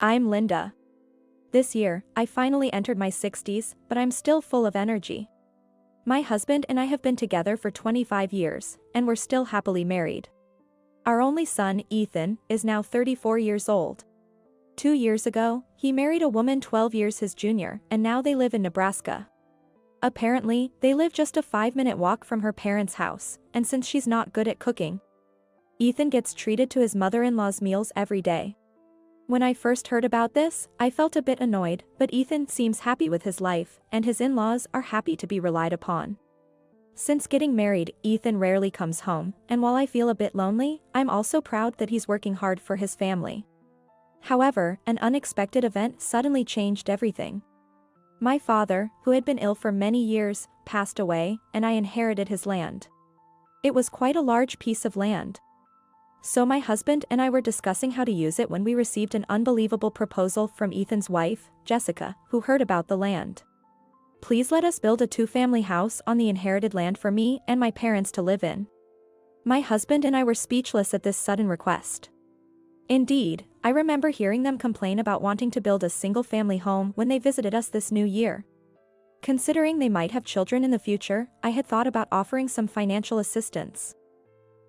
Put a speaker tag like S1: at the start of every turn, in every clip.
S1: I'm Linda. This year, I finally entered my 60s, but I'm still full of energy. My husband and I have been together for 25 years, and we're still happily married. Our only son, Ethan, is now 34 years old. 2 years ago, he married a woman 12 years his junior, and now they live in Nebraska. Apparently, they live just a 5-minute walk from her parents' house, and since she's not good at cooking, Ethan gets treated to his mother-in-law's meals every day. When I first heard about this, I felt a bit annoyed, but Ethan seems happy with his life, and his in-laws are happy to be relied upon. Since getting married, Ethan rarely comes home, and while I feel a bit lonely, I'm also proud that he's working hard for his family. However, an unexpected event suddenly changed everything. My father, who had been ill for many years, passed away, and I inherited his land. It was quite a large piece of land. So my husband and I were discussing how to use it when we received an unbelievable proposal from Ethan's wife, Jessica, who heard about the land. Please let us build a 2-family house on the inherited land for me and my parents to live in. My husband and I were speechless at this sudden request. Indeed, I remember hearing them complain about wanting to build a single-family home when they visited us this new year. Considering they might have children in the future, I had thought about offering some financial assistance.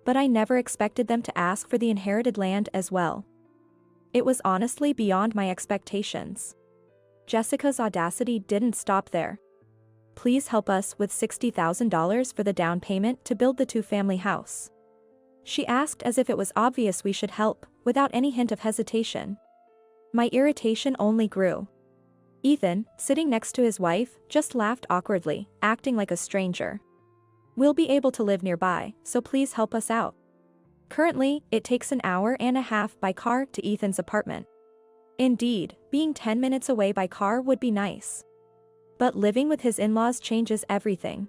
S1: But I never expected them to ask for the inherited land as well. It was honestly beyond my expectations. Jessica's audacity didn't stop there. Please help us with $60,000 for the down payment to build the 2-family house. She asked as if it was obvious we should help, without any hint of hesitation. My irritation only grew. Ethan, sitting next to his wife, just laughed awkwardly, acting like a stranger. We'll be able to live nearby, so please help us out. Currently, it takes an hour and a half by car to Ethan's apartment. Indeed, being 10 minutes away by car would be nice. But living with his in-laws changes everything.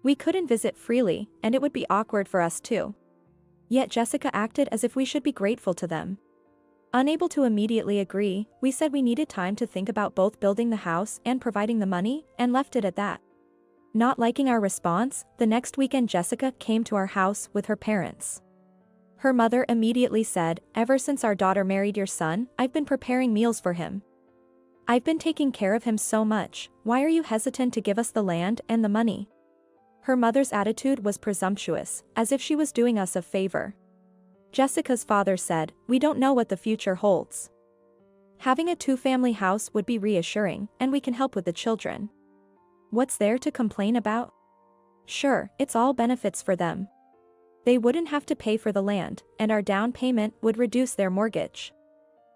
S1: We couldn't visit freely, and it would be awkward for us too. Yet Jessica acted as if we should be grateful to them. Unable to immediately agree, we said we needed time to think about both building the house and providing the money, and left it at that. Not liking our response, the next weekend Jessica came to our house with her parents. Her mother immediately said, "Ever since our daughter married your son, I've been preparing meals for him. I've been taking care of him so much, why are you hesitant to give us the land and the money?" Her mother's attitude was presumptuous, as if she was doing us a favor. Jessica's father said, "We don't know what the future holds. Having a 2-family house would be reassuring, and we can help with the children. What's there to complain about? Sure, it's all benefits for them. They wouldn't have to pay for the land, and our down payment would reduce their mortgage.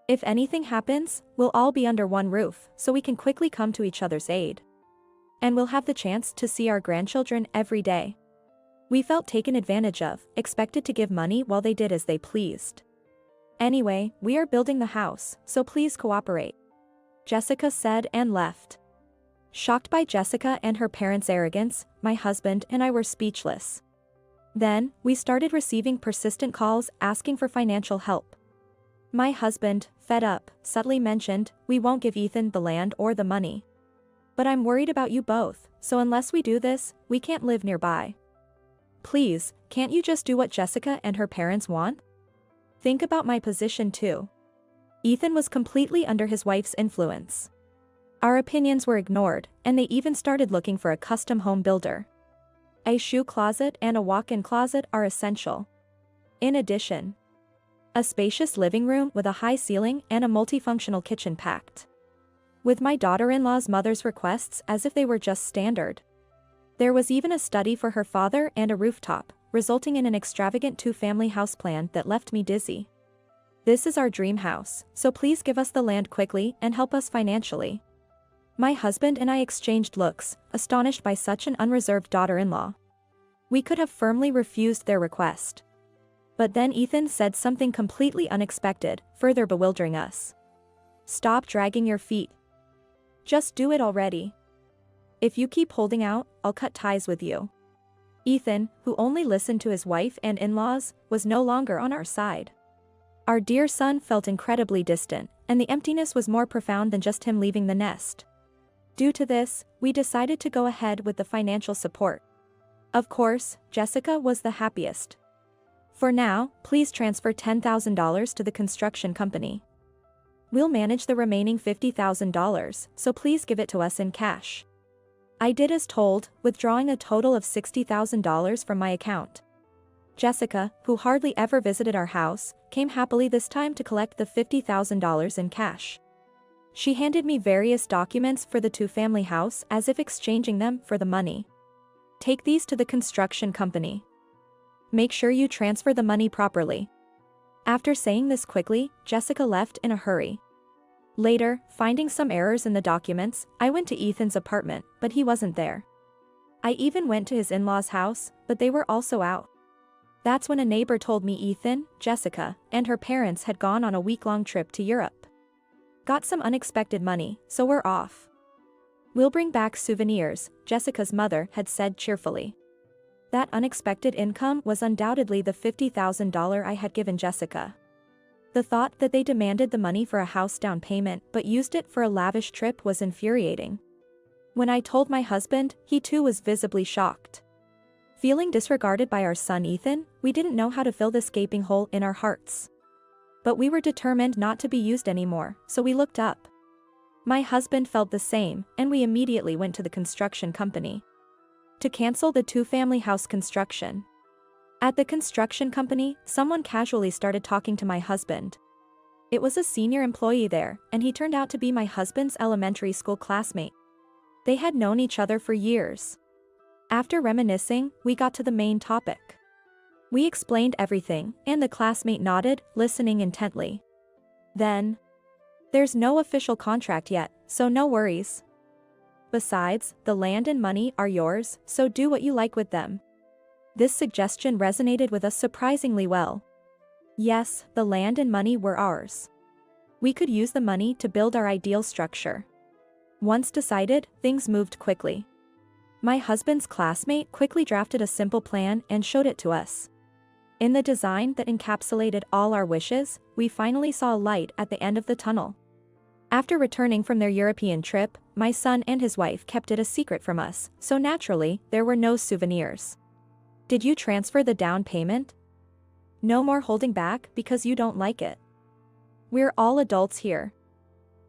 S1: If anything happens, we'll all be under one roof, so we can quickly come to each other's aid. And we'll have the chance to see our grandchildren every day." We felt taken advantage of, expected to give money while they did as they pleased. "Anyway, we are building the house, so please cooperate," Jessica said and left. Shocked by Jessica and her parents' arrogance, my husband and I were speechless. Then, we started receiving persistent calls asking for financial help. My husband, fed up, subtly mentioned, "We won't give Ethan the land or the money. But I'm worried about you both, so unless we do this, we can't live nearby. Please, can't you just do what Jessica and her parents want? Think about my position too." Ethan was completely under his wife's influence. Our opinions were ignored, and they even started looking for a custom home builder. A shoe closet and a walk-in closet are essential. In addition, a spacious living room with a high ceiling and a multifunctional kitchen packed with my daughter-in-law's mother's requests as if they were just standard. There was even a study for her father and a rooftop, resulting in an extravagant 2-family house plan that left me dizzy. This is our dream house, so please give us the land quickly and help us financially. My husband and I exchanged looks, astonished by such an unreserved daughter-in-law. We could have firmly refused their request. But then Ethan said something completely unexpected, further bewildering us. "Stop dragging your feet. Just do it already. If you keep holding out, I'll cut ties with you." Ethan, who only listened to his wife and in-laws, was no longer on our side. Our dear son felt incredibly distant, and the emptiness was more profound than just him leaving the nest. Due to this, we decided to go ahead with the financial support. Of course, Jessica was the happiest. "For now, please transfer $10,000 to the construction company. We'll manage the remaining $50,000, so please give it to us in cash. I did as told, withdrawing a total of $60,000 from my account. Jessica, who hardly ever visited our house, came happily this time to collect the $50,000 in cash. She handed me various documents for the two-family house as if exchanging them for the money. Take these to the construction company. Make sure you transfer the money properly. After saying this quickly, Jessica left in a hurry. Later, finding some errors in the documents, I went to Ethan's apartment, but he wasn't there. I even went to his in-laws' house, but they were also out. That's when a neighbor told me Ethan, Jessica, and her parents had gone on a week-long trip to Europe. Got some unexpected money, so we're off. We'll bring back souvenirs, Jessica's mother had said cheerfully. That unexpected income was undoubtedly the $50,000 I had given Jessica. The thought that they demanded the money for a house down payment but used it for a lavish trip was infuriating. When I told my husband, he too was visibly shocked. Feeling disregarded by our son Ethan, we didn't know how to fill this gaping hole in our hearts. But we were determined not to be used anymore, so we looked up. My husband felt the same, and we immediately went to the construction company to cancel the two-family house construction. At the construction company, someone casually started talking to my husband. It was a senior employee there, and he turned out to be my husband's elementary school classmate. They had known each other for years. After reminiscing, we got to the main topic. We explained everything, and the classmate nodded, listening intently. Then, there's no official contract yet, so no worries. Besides, the land and money are yours, so do what you like with them. This suggestion resonated with us surprisingly well. Yes, the land and money were ours. We could use the money to build our ideal structure. Once decided, things moved quickly. My husband's classmate quickly drafted a simple plan and showed it to us. In the design that encapsulated all our wishes, we finally saw a light at the end of the tunnel. After returning from their European trip, my son and his wife kept it a secret from us, so naturally, there were no souvenirs. Did you transfer the down payment? No more holding back because you don't like it. We're all adults here.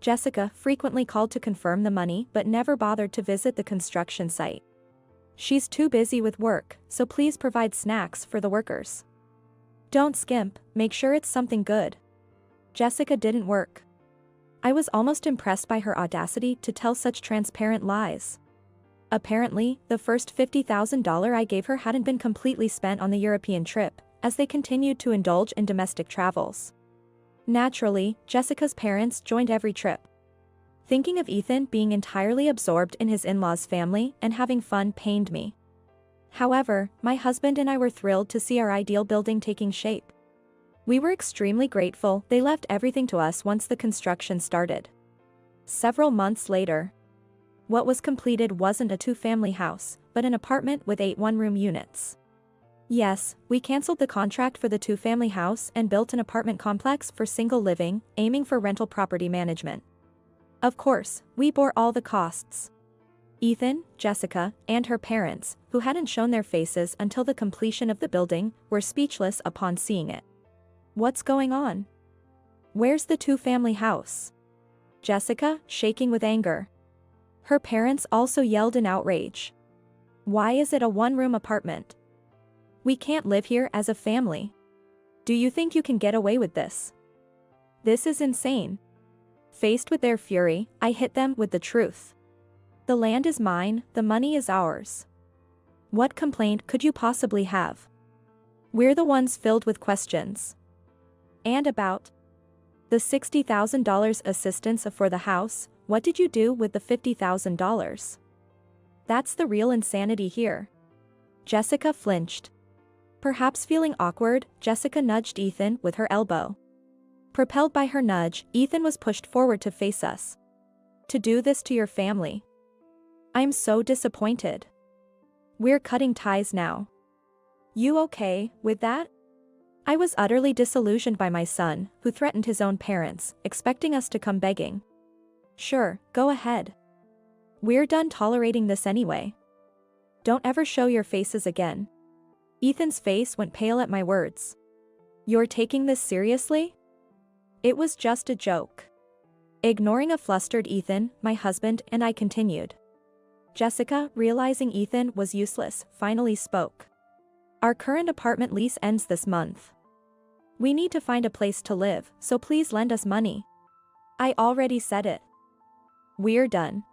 S1: Jessica frequently called to confirm the money but never bothered to visit the construction site. She's too busy with work, so please provide snacks for the workers. Don't skimp, make sure it's something good. Jessica didn't work. I was almost impressed by her audacity to tell such transparent lies. Apparently, the first $50,000 I gave her hadn't been completely spent on the European trip, as they continued to indulge in domestic travels. Naturally, Jessica's parents joined every trip. Thinking of Ethan being entirely absorbed in his in-laws' family and having fun pained me. However, my husband and I were thrilled to see our ideal building taking shape. We were extremely grateful they left everything to us once the construction started. Several months later, what was completed wasn't a two-family house, but an apartment with 8 one-room units. Yes, we canceled the contract for the two-family house and built an apartment complex for single living, aiming for rental property management. Of course, we bore all the costs. Ethan, Jessica, and her parents, who hadn't shown their faces until the completion of the building, were speechless upon seeing it. What's going on? Where's the two-family house? Jessica, shaking with anger. Her parents also yelled in outrage. Why is it a one-room apartment? We can't live here as a family. Do you think you can get away with this? This is insane. Faced with their fury, I hit them with the truth. The land is mine, the money is ours. What complaint could you possibly have? We're the ones filled with questions. And about the $60,000 assistance for the house, what did you do with the $50,000? That's the real insanity here. Jessica flinched. Perhaps feeling awkward, Jessica nudged Ethan with her elbow. Propelled by her nudge, Ethan was pushed forward to face us. To do this to your family. I'm so disappointed. We're cutting ties now. You okay with that? I was utterly disillusioned by my son, who threatened his own parents, expecting us to come begging. Sure, go ahead. We're done tolerating this anyway. Don't ever show your faces again. Ethan's face went pale at my words. You're taking this seriously? It was just a joke. Ignoring a flustered Ethan, my husband and I continued. Jessica, realizing Ethan was useless, finally spoke. Our current apartment lease ends this month. We need to find a place to live, so please lend us money. I already said it. We're done.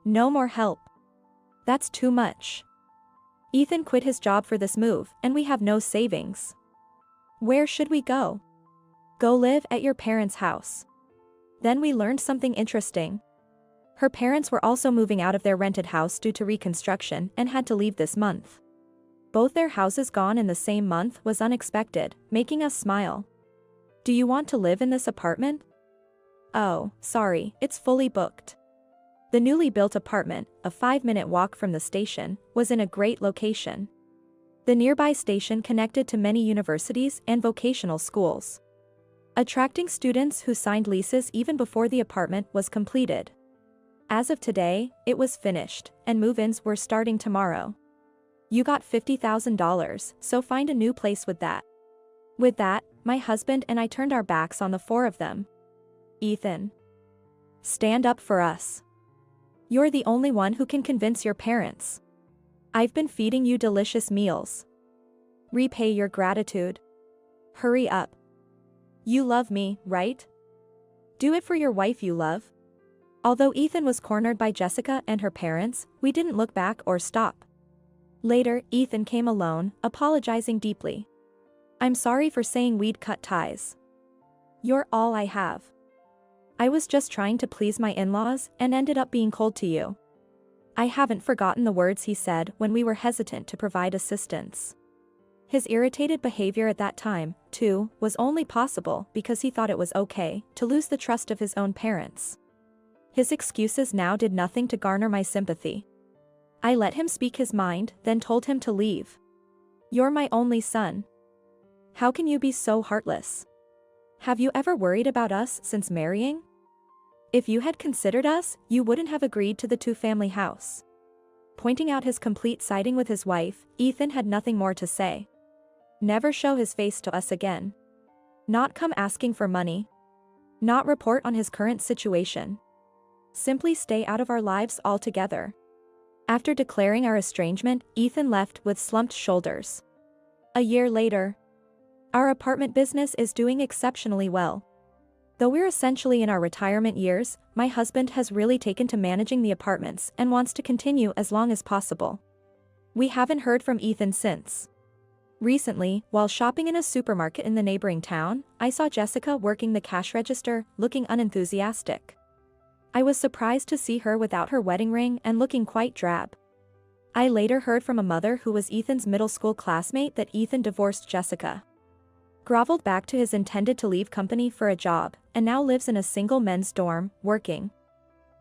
S1: No more help. That's too much. Ethan quit his job for this move, and we have no savings. Where should we go? Go live at your parents' house. Then we learned something interesting. Her parents were also moving out of their rented house due to reconstruction and had to leave this month. Both their houses gone in the same month was unexpected, making us smile. Do you want to live in this apartment? Oh, sorry, it's fully booked. The newly built apartment, a 5-minute walk from the station, was in a great location. The nearby station connected to many universities and vocational schools, attracting students who signed leases even before the apartment was completed. As of today, it was finished, and move-ins were starting tomorrow. You got $50,000, so find a new place with that. With that, my husband and I turned our backs on the four of them. Ethan. Stand up for us. You're the only one who can convince your parents. I've been feeding you delicious meals. Repay your gratitude. Hurry up. You love me, right? Do it for your wife you love. Although Ethan was cornered by Jessica and her parents, we didn't look back or stop. Later, Ethan came alone, apologizing deeply. I'm sorry for saying we'd cut ties. You're all I have. I was just trying to please my in-laws and ended up being cold to you. I haven't forgotten the words he said when we were hesitant to provide assistance. His irritated behavior at that time, too, was only possible because he thought it was okay to lose the trust of his own parents. His excuses now did nothing to garner my sympathy. I let him speak his mind, then told him to leave. You're my only son. How can you be so heartless? Have you ever worried about us since marrying? If you had considered us, you wouldn't have agreed to the two-family house. Pointing out his complete siding with his wife, Ethan had nothing more to say. Never show his face to us again. Not come asking for money. Not report on his current situation. Simply stay out of our lives altogether. After declaring our estrangement, Ethan left with slumped shoulders. A year later, our apartment business is doing exceptionally well. Though we're essentially in our retirement years, my husband has really taken to managing the apartments and wants to continue as long as possible. We haven't heard from Ethan since. Recently, while shopping in a supermarket in the neighboring town, I saw Jessica working the cash register, looking unenthusiastic. I was surprised to see her without her wedding ring and looking quite drab. I later heard from a mother who was Ethan's middle school classmate that Ethan divorced Jessica, groveled back to his intended-to-leave company for a job, and now lives in a single men's dorm, working.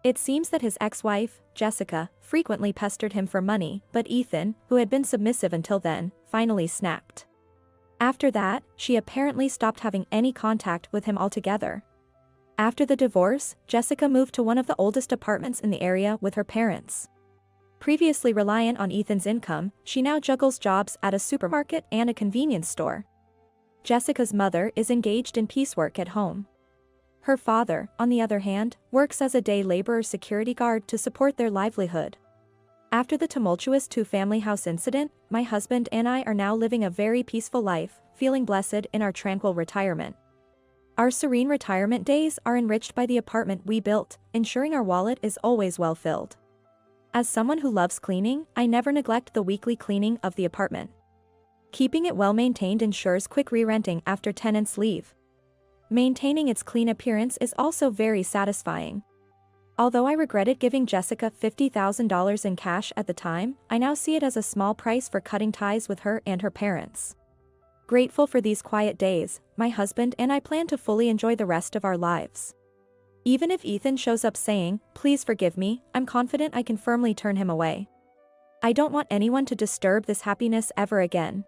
S1: It seems that his ex-wife, Jessica, frequently pestered him for money, but Ethan, who had been submissive until then, finally snapped. After that, she apparently stopped having any contact with him altogether. After the divorce, Jessica moved to one of the oldest apartments in the area with her parents. Previously reliant on Ethan's income, she now juggles jobs at a supermarket and a convenience store. Jessica's mother is engaged in piecework at home. Her father, on the other hand, works as a day laborer security guard to support their livelihood. After the tumultuous two-family house incident, my husband and I are now living a very peaceful life, feeling blessed in our tranquil retirement. Our serene retirement days are enriched by the apartment we built, ensuring our wallet is always well filled. As someone who loves cleaning, I never neglect the weekly cleaning of the apartment. Keeping it well maintained ensures quick re-renting after tenants leave. Maintaining its clean appearance is also very satisfying. Although I regretted giving Jessica $50,000 in cash at the time, I now see it as a small price for cutting ties with her and her parents. Grateful for these quiet days, my husband and I plan to fully enjoy the rest of our lives. Even if Ethan shows up saying, "Please forgive me," I'm confident I can firmly turn him away. I don't want anyone to disturb this happiness ever again.